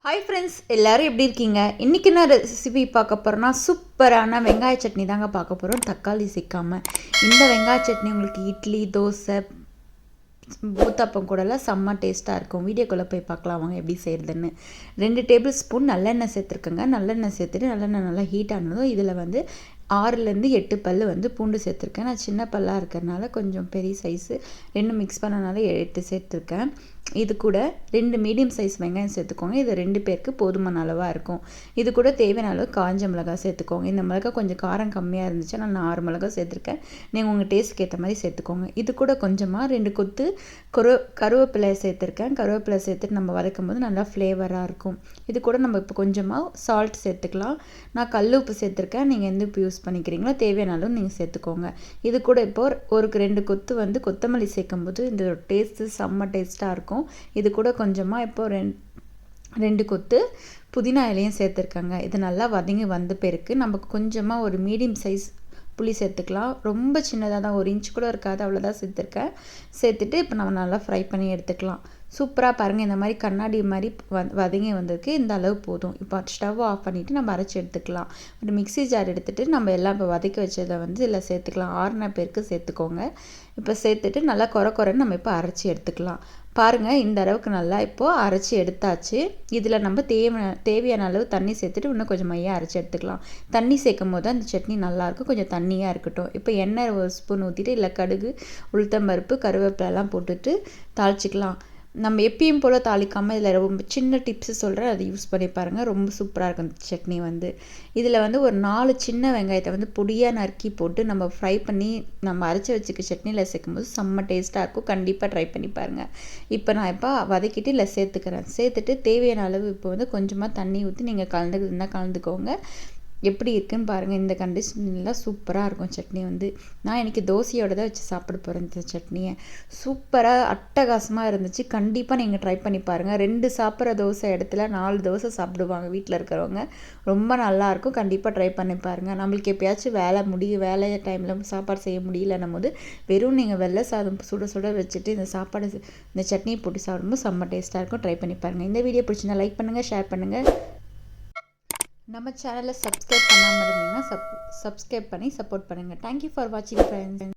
Hi friends, எல்லோரும் எப்படி இருக்கீங்க? இன்றைக்கி என்ன ரெசிபி பார்க்க போகிறோன்னா சூப்பரான வெங்காய சட்னி தாங்க பார்க்க போகிறோம். தக்காளி சேர்க்காமல் இந்த வெங்காய சட்னி உங்களுக்கு இட்லி, தோசை, ஊத்தாப்பம் கூடலாம் செம்ம டேஸ்ட்டாக இருக்கும். வீடியோக்குள்ளே போய் பார்க்கலாம் வாங்க எப்படி செய்கிறதுன்னு. 2 டேபிள் ஸ்பூன் நல்லெண்ணெய் சேர்த்துருக்கேங்க. நல்லெண்ணெய் சேர்த்துட்டு நல்லெண்ணெய் நல்லா ஹீட் ஆனதும் இதில் வந்து 6லேருந்து 8 பல் வந்து பூண்டு சேர்த்துருக்கேன். நான் சின்ன பல்லாக இருக்கிறதுனால கொஞ்சம் பெரிய சைஸு 2 மிக்ஸ் பண்ணனால 8 சேர்த்துருக்கேன். இது கூட 2 மீடியம் சைஸ் வெங்காயம் சேர்த்துக்கோங்க. இது 2 பேருக்கு போதுமான அளவாக இருக்கும். இது கூட தேவையான அளவு காஞ்ச மிளகாய் சேர்த்துக்கோங்க. இந்த மிளகாய் கொஞ்சம் காரம் கம்மியாக இருந்துச்சு, நான் 6 மிளகாய் சேர்த்துருக்கேன். நீங்கள் உங்கள் டேஸ்ட்டுக்கு ஏற்ற மாதிரி சேர்த்துக்கோங்க. இது கூட கொஞ்சமாக 2 கொத்து கருவேப்பிலை சேர்த்துருக்கேன். கருவேப்பிலை சேர்த்துட்டு நம்ம வதக்கும் போது நல்லா ஃப்ளேவராக இருக்கும். இது கூட நம்ம இப்போ கொஞ்சமாக சால்ட் சேர்த்துக்கலாம். நான் கல் உப்பு சேர்த்துருக்கேன். நீங்கள் எந்த உப்பு யூஸ் பண்ணிக்கிறீங்களோ தேவையான அளவு நீங்கள் சேர்த்துக்கோங்க. இது கூட இப்போ ஒரு 2 கொத்து வந்து கொத்தமல்லி சேர்க்கும்போது இந்த டேஸ்ட்டு செம்ம டேஸ்ட்டாக இருக்கும். இது கூட கொஞ்சமாக இப்போ 2 கொத்து புதினா இலையும் சேர்த்துருக்காங்க. இது நல்லா வதங்கி வந்த பிறகு நமக்கு கொஞ்சமாக ஒரு மீடியம் சைஸ் புளி சேர்த்துக்கலாம். ரொம்ப சின்னதாக தான், 1 இன்ச் கூட இருக்காது, அவ்வளோதான் சேர்த்துருக்கேன். சேர்த்துட்டு இப்போ நம்ம நல்லா ஃப்ரை பண்ணி எடுத்துக்கலாம். சூப்பராக பாருங்கள், இந்த மாதிரி கண்ணாடி மாதிரி வதங்கி வந்ததுக்கு இந்த அளவு போதும். இப்போ ஸ்டவ் ஆஃப் பண்ணிவிட்டு நம்ம அரைச்சி எடுத்துக்கலாம். ஒரு மிக்ஸி ஜார் எடுத்துகிட்டு நம்ம எல்லாம் இப்போ வதக்கி வச்சதை வந்து இதில் சேர்த்துக்கலாம். 6 பேருக்கு சேர்த்துக்கோங்க. இப்போ சேர்த்துட்டு நல்லா குறைன்னு நம்ம இப்போ அரைச்சி எடுத்துக்கலாம். பாருங்கள், இந்த அளவுக்கு நல்லா இப்போது அரைச்சி எடுத்தாச்சு. இதில் நம்ம தேவையான அளவு தண்ணி சேர்த்துட்டு இன்னும் கொஞ்சம் மையாக அரைச்சி எடுத்துக்கலாம். தண்ணி சேர்க்கும் போது அந்த சட்னி நல்லாயிருக்கும். கொஞ்சம் தண்ணியாக இருக்கட்டும். இப்போ எண்ணெய் 1 ஸ்பூன் ஊற்றிட்டு இல்லை கடுகு, உளுத்தம்பருப்பு, கருவேப்பிலெல்லாம் போட்டுட்டு தாளிச்சிக்கலாம். நம்ம எப்பயும் போல் தாளிக்காமல் இதில் ரொம்ப சின்ன டிப்ஸு சொல்கிறேன், அதை யூஸ் பண்ணி பாருங்கள். ரொம்ப சூப்பராக இருக்கும் இந்த சட்னி வந்து. இதில் வந்து ஒரு 4 சின்ன வெங்காயத்தை வந்து பொடியாக நறுக்கி போட்டு நம்ம ஃப்ரை பண்ணி நம்ம அரைச்சி வச்சுக்க சட்னியில் சேர்க்கும்போது செம்ம டேஸ்ட்டாக இருக்கும். கண்டிப்பாக ட்ரை பண்ணி பாருங்கள். இப்போ நான் வதக்கிட்டு இல்லை சேர்த்துட்டு தேவையான அளவு இப்போ வந்து கொஞ்சமாக தண்ணி ஊற்றி நீங்கள் கலந்துக்கோங்க. எப்படி இருக்குன்னு பாருங்கள். இந்த கண்டிஷன்லாம் சூப்பராக இருக்கும் சட்னி வந்து. நான் இன்றைக்கி தோசையோடு தான் வச்சு சாப்பிட போகிறேன் இந்த சட்னியை. சூப்பராக அட்டகாசமாக இருந்துச்சு. கண்டிப்பாக நீங்கள் ட்ரை பண்ணி பாருங்கள். 2 சாப்பிட்ற தோசை இடத்துல 4 தோசை சாப்பிடுவாங்க வீட்டில் இருக்கிறவங்க. ரொம்ப நல்லாயிருக்கும். கண்டிப்பாக ட்ரை பண்ணி பாருங்கள். நம்மளுக்கு எப்பயாச்சும் வேலை டைமில் சாப்பாடு செய்ய முடியலன்னும் போது வெறும் நீங்கள் வெள்ளை சாதம் சுட வச்சுட்டு இந்த சட்னியை போட்டு சாப்பிடும்போது செம்ம டேஸ்ட்டாக இருக்கும். ட்ரை பண்ணி பாருங்கள். இந்த வீடியோ பிடிச்சிருந்தா லைக் பண்ணுங்கள், ஷேர் பண்ணுங்கள். நம்ம சேனலை சப்ஸ்கிரைப் பண்ணாமல் இருந்தீங்கன்னா சப்ஸ்கிரைப் பண்ணி சப்போர்ட் பண்ணுங்கள். தேங்க்யூ ஃபார் வாட்சிங் ஃப்ரெண்ட்ஸ்.